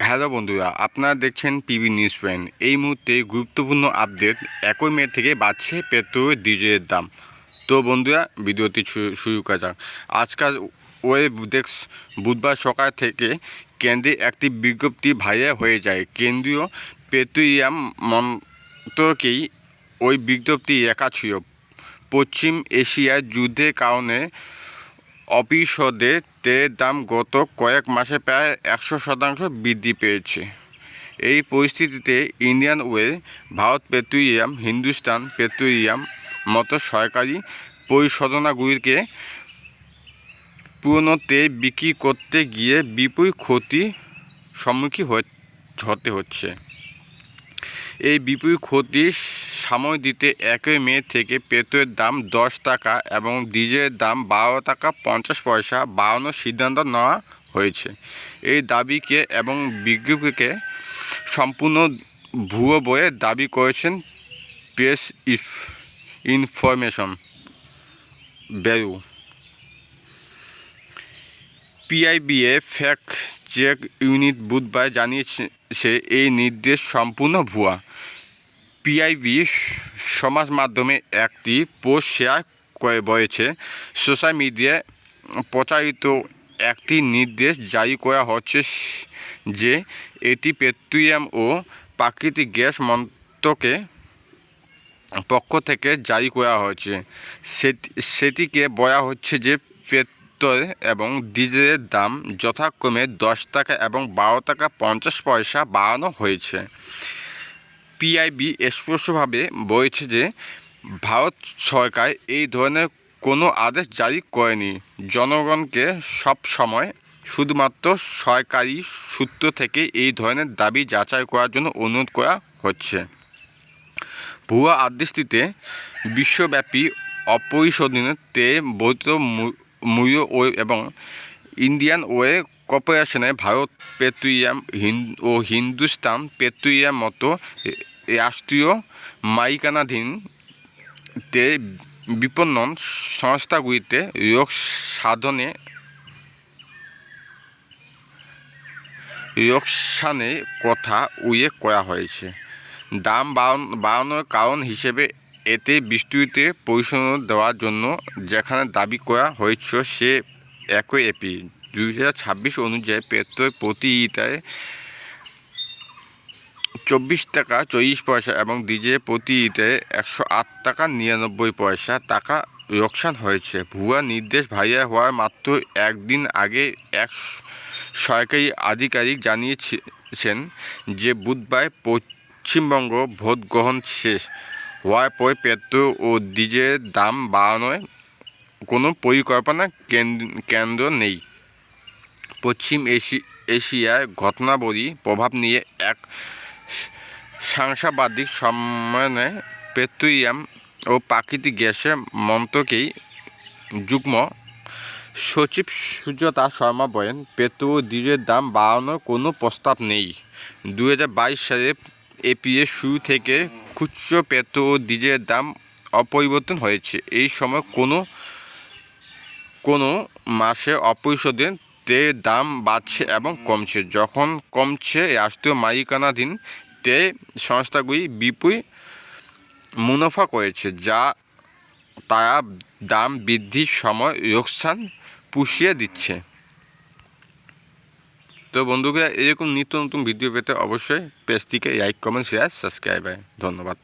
Hello বন্ধুরা, আপনারা দেখছেন পিবি নিউজ পয়েন্ট। এই মুহূর্তে গুরুত্বপূর্ণ আপডেট। 1 মে থেকে বাড়ছে পেট্রোল ডিজেলের দাম। তো বন্ধুরা, ভিডিওটি শুরু করা যাক। আজকাল ওয়েব ডেস্ক বুধবার সকাল থেকে কেন্দ্রে একটি বিজ্ঞপ্তি ভাইরাল হয়ে যায়। কেন্দ্রীয় পেট্রোলিয়াম মন্ত্রকেই ওই বিজ্ঞপ্তি লেখা ছিল, পশ্চিম এশিয়ার যুদ্ধের কারণে অপরিশোধিত তেলের দাম গত কয়েক মাসে প্রায় 100% বৃদ্ধি পেয়েছে। এই পরিস্থিতিতে Indian oil, Bharat petroleum, Hindustan petroleum মতো সরকারি পরিশোধনাগুলিকে পুরনো তেল বিক্রি করতে গিয়ে বিপুল ক্ষতির সম্মুখীন হতে হচ্ছে। এই বিপুল ক্ষতির সামাল দিতে 1 মে থেকে পেট্রোলের দাম 10 টাকা এবং ডিজেলের দাম 12 টাকা 50 পয়সা বাড়ানোর সিদ্ধান্ত নেওয়া হয়েছে। এই দাবিকে এবং বিজ্ঞপ্তিকে সম্পূর্ণ ভুয়ো বলে দাবি করেছেন প্রেস ইনফরমেশন ব্যুরো। পিআইবিএ ফ্যাক্ট চেক ইউনিট বুধবার জানিয়েছে এই নির্দেশ সম্পূর্ণ ভুয়া। পিআইবি সমাজ মাধ্যমে একটি পোস্ট শেয়ার করে বলেছে, সোশ্যাল মিডিয়ায় প্রচারিত একটি নির্দেশ জারি করা হচ্ছে যে এটি পেট্রোলিয়াম ও প্রাকৃতিক গ্যাস মন্ত্রকের পক্ষ থেকে জারি করা হয়েছে। সেটিকে বলা হচ্ছে যে পেট্রোল এবং ডিজেলের দাম যথাক্রমে 10 টাকা এবং 12 টাকা 50 পয়সা বাড়ানো হয়েছে। পিআইবি স্পষ্টভাবে বলেছে যে ভারত সরকার এই ধরনের কোনো আদেশ জারি করেনি। জনগণকে সব সময় শুধুমাত্র সরকারি সূত্র থেকে এই ধরনের দাবি যাচাই করার জন্য অনুরোধ করা হচ্ছে। ভুয়া আদেশটিতে বিশ্বব্যাপী অপরিশোধিত তেল বৈধ মূল্য এবং ইন্ডিয়ান অয়েল কর্পোরেশনের ভারত পেট্রোলিয়াম ও হিন্দুস্তান পেট্রোলিয়াম মতো রাষ্ট্রীয় মালিকানাধীন তেল বিপণন সংস্থাগুলিতে লোকসানের কথা উল্লেখ করা হয়েছে। দাম বাড়ানোর কারণ হিসেবে এতে বিস্তৃত পরিষেবা দেওয়ার জন্য যেখানে দাবি করা হয়েছিল সে 1 এপ্রিল 2026 অনুযায়ী পেট্রোল প্রতি লিটারে 24 টাকা 40 পয়সা এবং ডিজেল প্রতি লিটারে 108 টাকা 99 পয়সা টাকা লোকসান হয়েছে। ভুয়া নির্দেশ ভাইরাল হওয়ার মাত্র একদিন আগে এক সরকারি আধিকারিক জানিয়েছেন যে বুধবার পশ্চিমবঙ্গ ভোট গ্রহণ শেষ হওয়ার পর পেট্রোল ও ডিজেলের দাম বাড়ানোর কোনো পরিকল্পনা কেন্দ্র নেই। পশ্চিম এশিয়ার ঘটনাবলী প্রভাব নিয়ে এক সাংবাদিক সম্মেলনে পেট্রোলিয়াম ও প্রাকৃতিক গ্যাসের মন্ত্রকেই যুগ্ম সচিব সুজাতা শর্মা বলেন, পেট্রোল ও ডিজেলের দাম বাড়ানোর কোনো প্রস্তাব নেই। 2022 সালে এপ্রিলের শুরু থেকে খুচরো পেট্রোল ও ডিজেলের দাম অপরিবর্তন হয়েছে। এই সময় কোনো মাসে অপরিশোধিত তেলের দাম বাড়ছে এবং কমছে। যখন কমছে, রাষ্ট্রীয় মালিকানাধীন তেল সংস্থাগুলি বিপুল মুনাফা করেছে, যা তারা দাম বৃদ্ধির সময় লোকসান পুষিয়ে দিচ্ছে। তো বন্ধুরা, এরকম নিত্য নতুন ভিডিও পেতে অবশ্যই পেজটিকে লাইক, কমেন্ট, শেয়ার, সাবস্ক্রাইব। ধন্যবাদ।